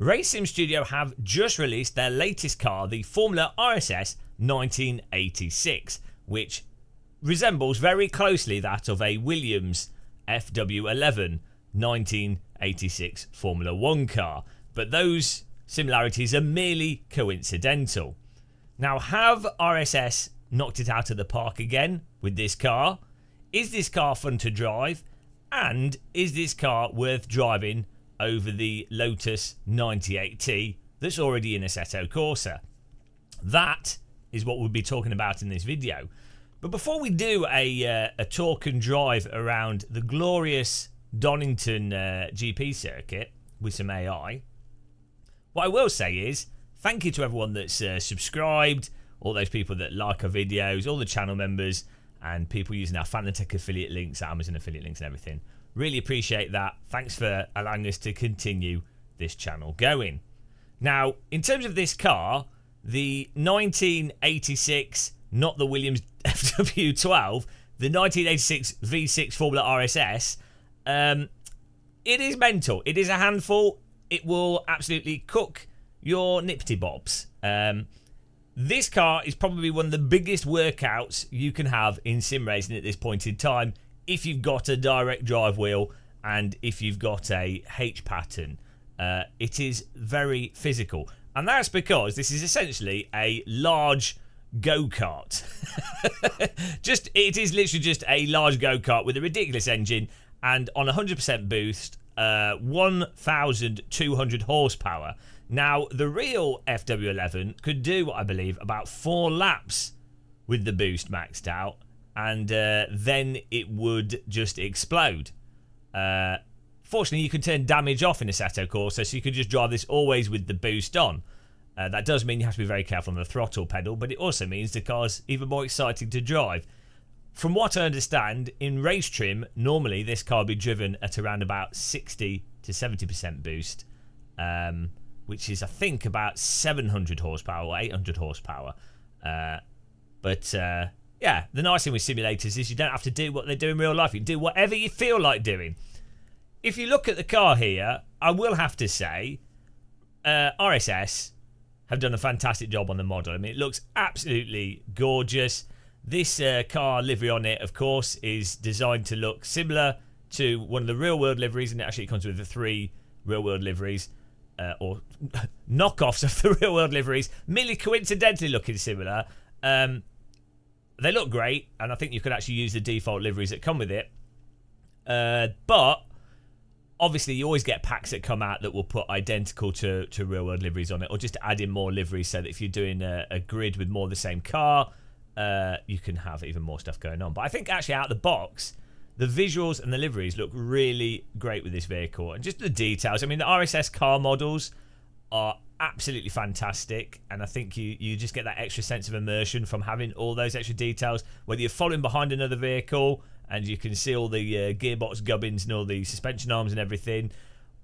Race Sim Studio have just released their latest car, the Formula RSS 1986, which resembles very closely that of a Williams FW11 1986 Formula 1 car, but those similarities are merely coincidental. Now, have RSS knocked it out of the park again with this car? Is this car fun to drive? And is this car worth driving over the Lotus 98T that's already in Assetto Corsa? That is what we'll be talking about in this video. But before we do a talk and drive around the glorious Donington GP circuit with some AI, what I will say is thank you to everyone that's subscribed, all those people that like our videos, all the channel members, and people using our Fanatec affiliate links, Amazon affiliate links and everything. Really appreciate that. Thanks for allowing us to continue this channel going. Now, in terms of this car, the 1986, not the Williams FW12, the 1986 V6 Formula RSS, it is mental. It is a handful. It will absolutely cook your nippity bobs. This car is probably one of the biggest workouts you can have in sim racing at this point in time if you've got a direct drive wheel and if you've got a H pattern. It is very physical, and that's because this is essentially a large go-kart. It is literally just a large go-kart with a ridiculous engine, and on 100% boost, 1,200 horsepower. Now, the real FW11 could do, I believe, about 4 laps with the boost maxed out, and then it would just explode. Fortunately, you can turn damage off in Assetto Corsa, so you can just drive this always with the boost on. That does mean you have to be very careful on the throttle pedal, but it also means the car's even more exciting to drive. From what I understand, in race trim, normally this car will be driven at around about 60 to 70% boost, which is, I think, about 700 horsepower or 800 horsepower. Yeah, the nice thing with simulators is you don't have to do what they do in real life. You can do whatever you feel like doing. If you look at the car here, I will have to say RSS have done a fantastic job on the model. I mean, it looks absolutely gorgeous. This car livery on it, of course, is designed to look similar to one of the real-world liveries, and it actually comes with the 3 real-world liveries, or knockoffs of the real-world liveries, merely coincidentally looking similar. They look great, and I think you could actually use the default liveries that come with it. But obviously, you always get packs that come out that will put identical to real-world liveries on it, or just add in more liveries so that if you're doing a grid with more of the same car, you can have even more stuff going on. But I think actually out of the box, the visuals and the liveries look really great with this vehicle, and just the details. I mean, the RSS car models are absolutely fantastic, and I think you just get that extra sense of immersion from having all those extra details, whether you're following behind another vehicle and you can see all the gearbox gubbins and all the suspension arms and everything,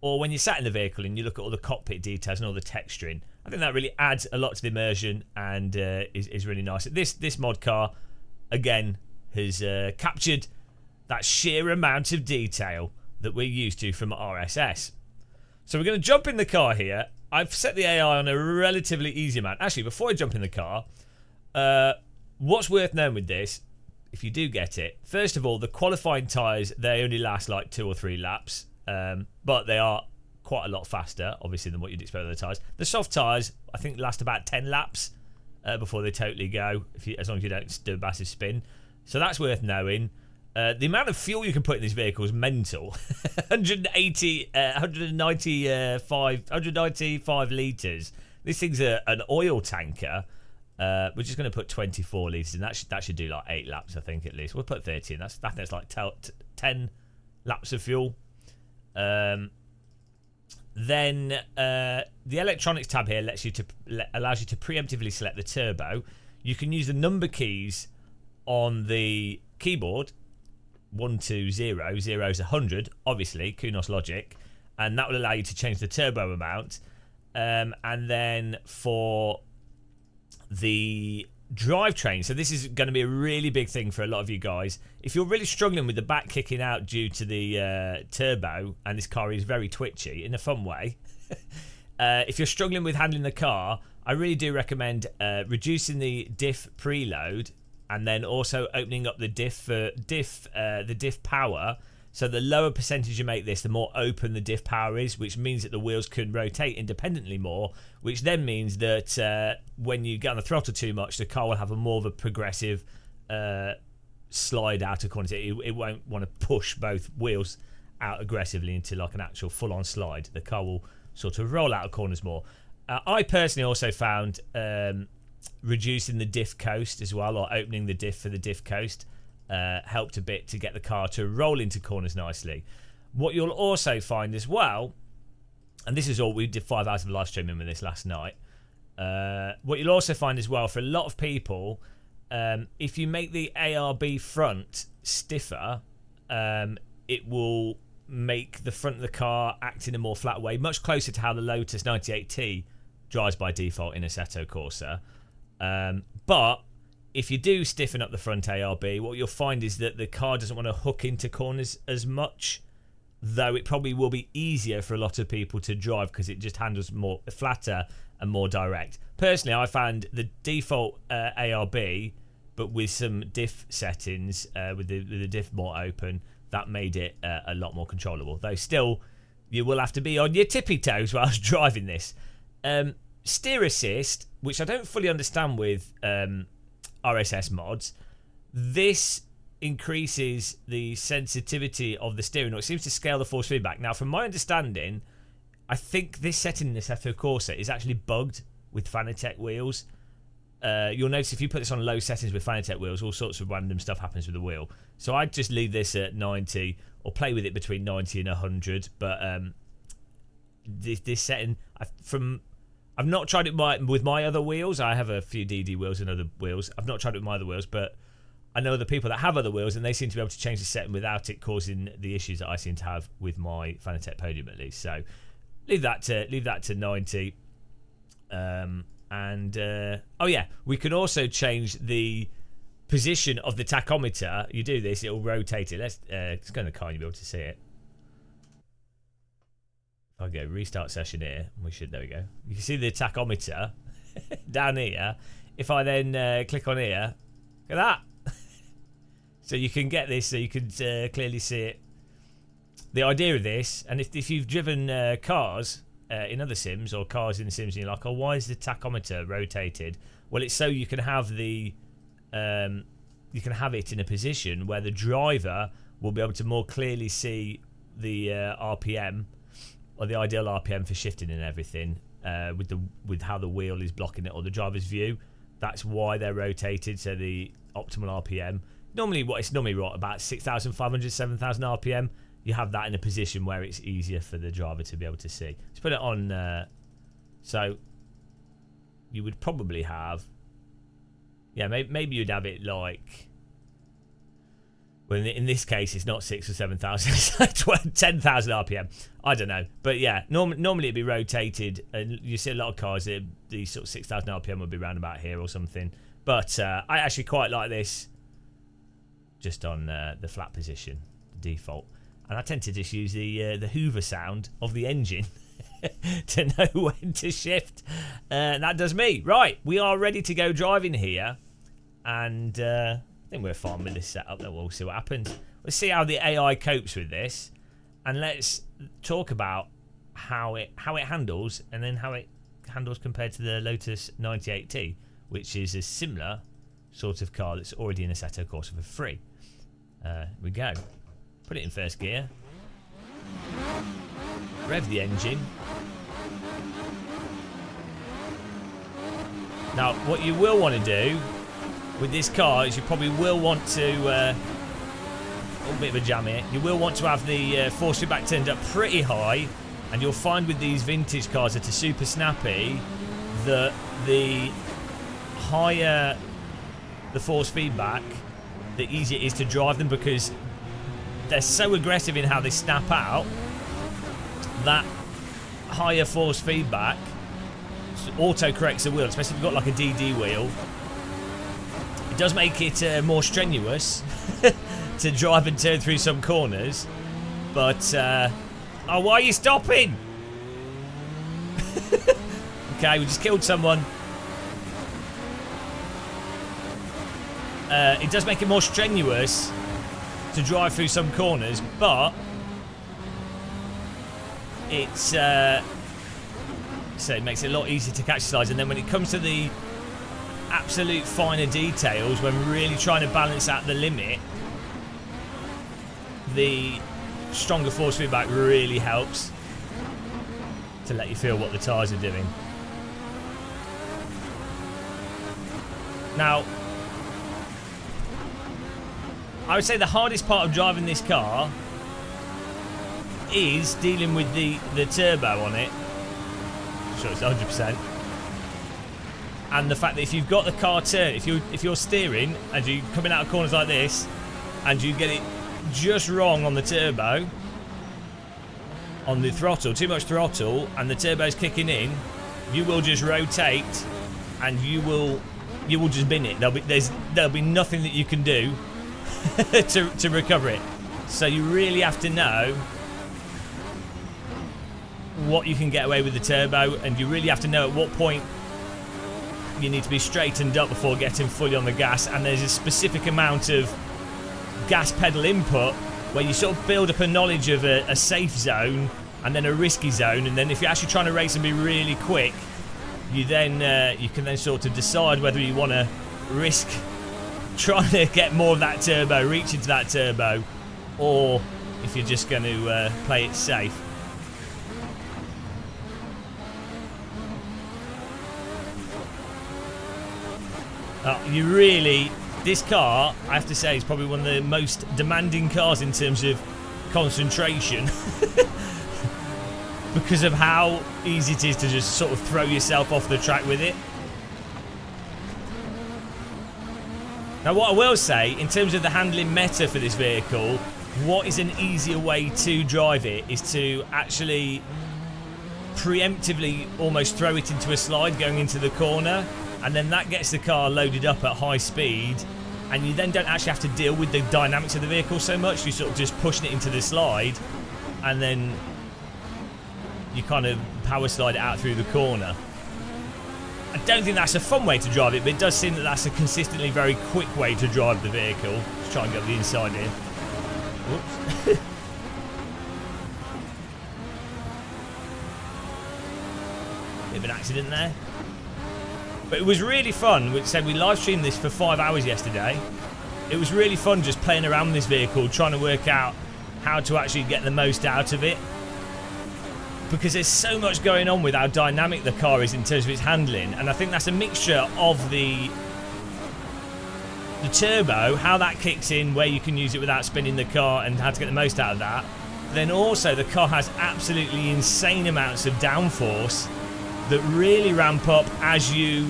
or when you're sat in the vehicle and you look at all the cockpit details and all the texturing. I think that really adds a lot to the immersion and is really nice. This mod car, again, has captured that sheer amount of detail that we're used to from RSS. So we're going to jump in the car here. I've set the AI on a relatively easy amount. Actually, before I jump in the car, what's worth knowing with this, if you do get it, first of all, the qualifying tyres, they only last like 2 or 3 laps, but they are quite a lot faster, obviously, than what you'd expect with the tyres. The soft tyres, I think, last about 10 laps before they totally go, as long as you don't do a massive spin. So that's worth knowing. The amount of fuel you can put in this vehicle is mental. 195 litres. This thing's an oil tanker. We're just going to put 24 litres in. That should do like 8 laps, I think, at least. We'll put 30 in. That's like 10 laps of fuel. Then the electronics tab here allows you to preemptively select the turbo. You can use the number keys on the keyboard. 1 2 0 0 is 100, obviously Kunos logic, and that will allow you to change the turbo amount. And then for the drivetrain, so this is going to be a really big thing for a lot of you guys. If you're really struggling with the back kicking out due to the turbo, and this car is very twitchy in a fun way, if you're struggling with handling the car, I really do recommend reducing the diff preload and then also opening up the diff power. So the lower percentage you make this, the more open the diff power is, which means that the wheels can rotate independently more, which then means that when you get on the throttle too much, the car will have a more of a progressive slide out of corners. It won't want to push both wheels out aggressively into like an actual full-on slide. The car will sort of roll out of corners more. I personally also found reducing the diff coast as well, or opening the diff for the diff coast, helped a bit to get the car to roll into corners nicely. What you'll also find as well, and this is all, we did 5 hours of live streaming with this last night. What you'll also find as well, for a lot of people, if you make the ARB front stiffer, it will make the front of the car act in a more flat way, much closer to how the Lotus 98T drives by default in Assetto Corsa. But if you do stiffen up the front ARB, what you'll find is that the car doesn't want to hook into corners as much, though it probably will be easier for a lot of people to drive because it just handles more flatter and more direct. Personally, I found the default ARB, but with some diff settings, with the diff more open, that made it a lot more controllable. Though still, you will have to be on your tippy toes whilst driving this. Steer assist, which I don't fully understand with RSS mods, this increases the sensitivity of the steering wheel. It seems to scale the force feedback. Now, from my understanding, I think this setting in the Assetto Corsa is actually bugged with Fanatec wheels. You'll notice if you put this on low settings with Fanatec wheels, all sorts of random stuff happens with the wheel. So I'd just leave this at 90 or play with it between 90 and 100. But this setting, I've not tried it with my other wheels. I have a few DD wheels and other wheels. I've not tried it with my other wheels, but I know the people that have other wheels, and they seem to be able to change the setting without it causing the issues that I seem to have with my Fanatec Podium, at least. So leave that to 90. Oh yeah, we can also change the position of the tachometer. You do this, it'll rotate it. Let's go in the car and you'll be able to see it. I'll go restart session here. There we go. You can see the tachometer down here. If I then click on here, look at that. So you can get this, so you can clearly see it. The idea of this, and if you've driven cars in other sims or cars in the sims and you're like, oh, why is the tachometer rotated? Well, it's so you can have it in a position where the driver will be able to more clearly see the RPM, or the ideal RPM for shifting and everything, with how the wheel is blocking it, or the driver's view. That's why they're rotated, so the optimal RPM. It's normally right about 6,500, 7,000 RPM. You have that in a position where it's easier for the driver to be able to see. Let's put it on. So you would probably have, yeah, maybe you'd have it like, well, in this case, it's not 6,000 or 7,000, it's like 10,000 RPM. I don't know. But yeah, normally it'd be rotated. And you see a lot of cars, the sort of 6,000 RPM would be around about here or something. But I actually quite like this just on the flat position, the default. And I tend to just use the Hoover sound of the engine to know when to shift. And that does me. Right, we are ready to go driving here. And I think we're fine with this setup. Then we'll see what happens. Let's see how the AI copes with this. And let's talk about how it handles, and then how it handles compared to the Lotus 98T, which is a similar sort of car that's already in Assetto Corsa for free. Here we go. Put it in first gear. Rev the engine. Now, what you will want to do with this car is you probably will want to, a bit of a jam here, you will want to have the force feedback turned up pretty high, and you'll find with these vintage cars that are super snappy that the higher the force feedback, the easier it is to drive them, because they're so aggressive in how they snap out. That higher force feedback auto corrects the wheel, especially if you've got like a DD wheel. It does make it more strenuous to drive and turn through some corners, but oh, why are you stopping? Okay, we just killed someone. It does make it more strenuous to drive through some corners, but it's so it makes it a lot easier to catch slides. And then when it comes to the absolute finer details, when we're really trying to balance out the limit, the stronger force feedback really helps to let you feel what the tyres are doing. Now, I would say the hardest part of driving this car is dealing with the turbo on it. Sure, it's 100%. And the fact that if you've got the car turned, if you're steering and you're coming out of corners like this, and you get it just wrong on the turbo, on the throttle, too much throttle, and the turbo's kicking in, you will just rotate, and you will just bin it. There'll be nothing that you can do to recover it. So you really have to know what you can get away with the turbo, and you really have to know at what point you need to be straightened up before getting fully on the gas. And there's a specific amount of gas pedal input where you sort of build up a knowledge of a safe zone and then a risky zone, and then if you're actually trying to race and be really quick, you can then sort of decide whether you want to risk trying to get more of that turbo, reach into that turbo, or if you're just going to play it safe. This car, I have to say, is probably one of the most demanding cars in terms of concentration because of how easy it is to just sort of throw yourself off the track with it. Now, what I will say, in terms of the handling meta for this vehicle, what is an easier way to drive it is to actually preemptively almost throw it into a slide going into the corner, and then that gets the car loaded up at high speed, and you then don't actually have to deal with the dynamics of the vehicle so much. You sort of just pushing it into the slide, and then you kind of power slide it out through the corner. I don't think that's a fun way to drive it, but it does seem that that's a consistently very quick way to drive the vehicle. Let's try and get the inside here. Whoops. Bit of an accident there. But it was really fun. We said we live streamed this for 5 hours yesterday. It was really fun just playing around with this vehicle, trying to work out how to actually get the most out of it. Because there's so much going on with how dynamic the car is in terms of its handling. And I think that's a mixture of the turbo, how that kicks in, where you can use it without spinning the car, and how to get the most out of that. Then also the car has absolutely insane amounts of downforce that really ramp up as you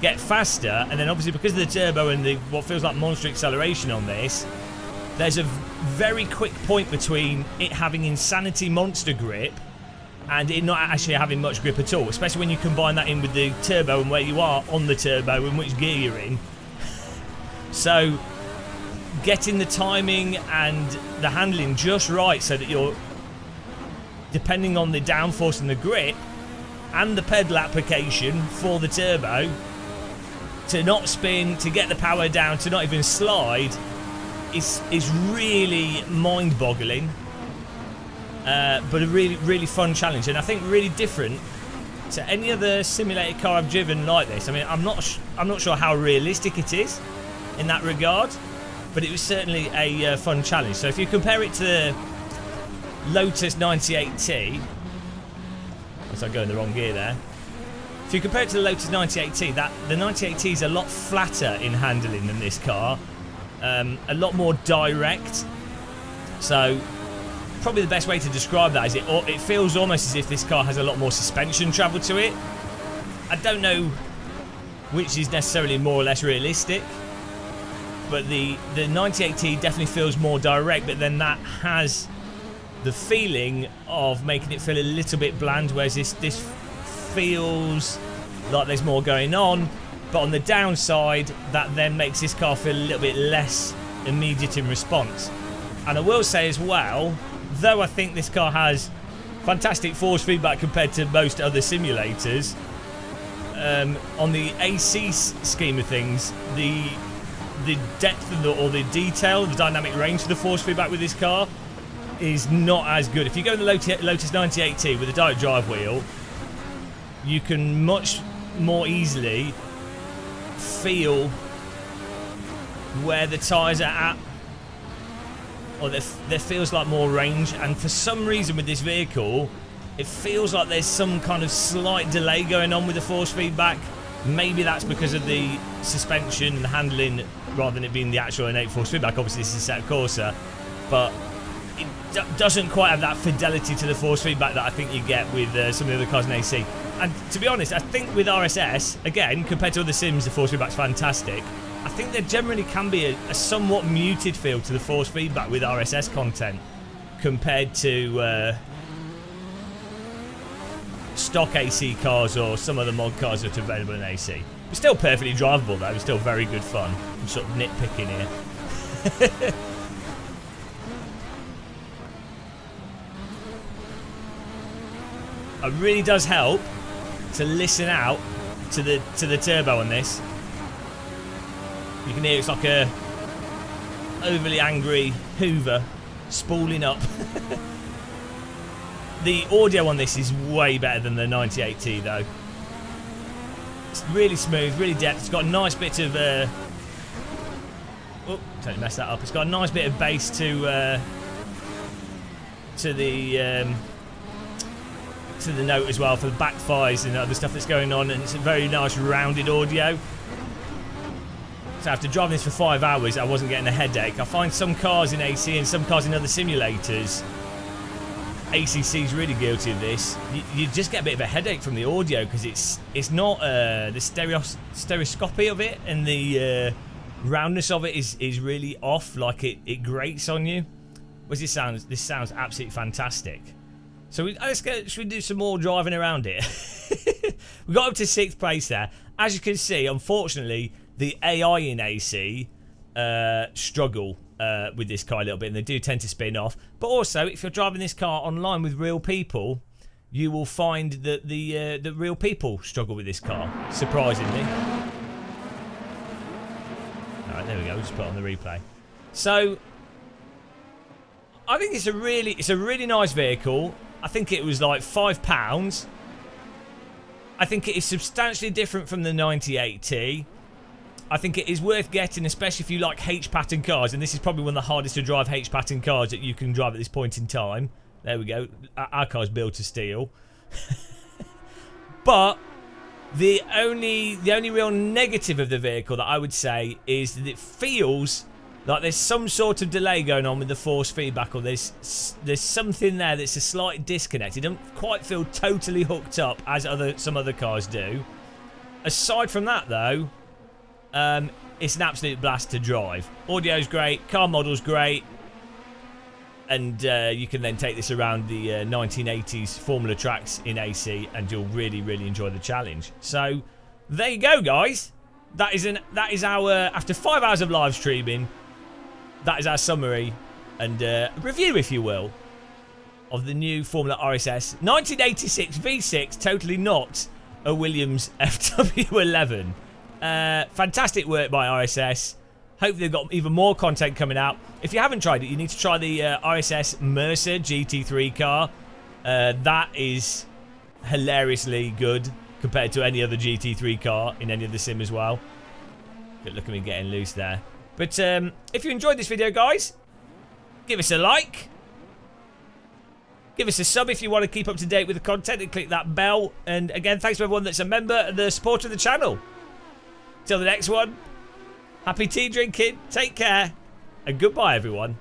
get faster. And then obviously because of the turbo and the what feels like monster acceleration on this, there's a very quick point between it having insanity monster grip and it not actually having much grip at all, especially when you combine that in with the turbo and where you are on the turbo and which gear you're in. So getting the timing and the handling just right so that you're, depending on the downforce and the grip and the pedal application for the turbo, to not spin, to get the power down, to not even slide, is really mind-boggling. But a really, really fun challenge, and I think really different to any other simulated car I've driven like this. I mean, I'm not sure how realistic it is in that regard, but it was certainly a fun challenge. So if you compare it to the Lotus 98T, I go in the wrong gear there. If you compare it to the Lotus 98T, the 98T is a lot flatter in handling than this car, a lot more direct. So probably the best way to describe that is it feels almost as if this car has a lot more suspension travel to it. I don't know which is necessarily more or less realistic, but the 98T definitely feels more direct, but then that has the feeling of making it feel a little bit bland, whereas this feels like there's more going on, but on the downside that then makes this car feel a little bit less immediate in response. And I will say as well, though I think this car has fantastic force feedback compared to most other simulators. On the AC scheme of things, the depth of or the detail, the dynamic range of the force feedback with this car is not as good. If you go in the Lotus 98T with a direct drive wheel, you can much more easily feel where the tyres are at, or there feels like more range. And for some reason with this vehicle, it feels like there's some kind of slight delay going on with the force feedback. Maybe that's because of the suspension and handling rather than it being the actual innate force feedback. Obviously this is a Assetto Corsa, but it doesn't quite have that fidelity to the force feedback that I think you get with some of the other cars in AC. And to be honest, I think with RSS, again, compared to other sims, the force feedback's fantastic. I think there generally can be a somewhat muted feel to the force feedback with RSS content compared to stock AC cars or some other mod cars that are available in AC. It's still perfectly drivable though, it's still very good fun. I'm sort of nitpicking here. It really does help to listen out to the turbo on this. You can hear it's like a overly angry Hoover spooling up. The audio on this is way better than the 98T though. It's really smooth, really depth. It's got a nice bit of oh, totally messed that up. It's got a nice bit of bass to the note as well for the backfires and other stuff that's going on, and it's a very nice rounded audio. So after driving this for 5 hours, I wasn't getting a headache. I find some cars in AC and some cars in other simulators, ACC is really guilty of this. You just get a bit of a headache from the audio because it's not the stereoscopy of it, and the roundness of it is really off. Like it grates on you. Whereas this sounds absolutely fantastic. So should we do some more driving around it? We got up to 6th place there. As you can see, unfortunately, the AI in AC struggle with this car a little bit, and they do tend to spin off. But also, if you're driving this car online with real people, you will find that the real people struggle with this car, surprisingly. All right, there we go. We'll just put it on the replay. So, I think it's a really nice vehicle. I think it was like £5. I think it is substantially different from the 98T. I think it is worth getting, especially if you like H-pattern cars, and this is probably one of the hardest to drive H-pattern cars that you can drive at this point in time. There we go. Our car's built to steel. But the only real negative of the vehicle that I would say is that it feels like there's some sort of delay going on with the force feedback, or there's something there that's a slight disconnect. It doesn't quite feel totally hooked up as some other cars do. Aside from that, though, it's an absolute blast to drive. Audio's great, car model's great, and you can then take this around the 1980s Formula tracks in AC, and you'll really enjoy the challenge. So there you go, guys. That is our after 5 hours of live streaming. That is our summary and review, if you will, of the new Formula RSS 1986 V6. Totally not a Williams FW11. Fantastic work by RSS. Hope they've got even more content coming out. If you haven't tried it, you need to try the RSS Mercer GT3 car. That is hilariously good compared to any other GT3 car in any other sim as well. Look at me getting loose there. But if you enjoyed this video, guys, give us a like. Give us a sub if you want to keep up to date with the content, and click that bell. And again, thanks to everyone that's a member and the supporter of the channel. Till the next one, happy tea drinking, take care, and goodbye, everyone.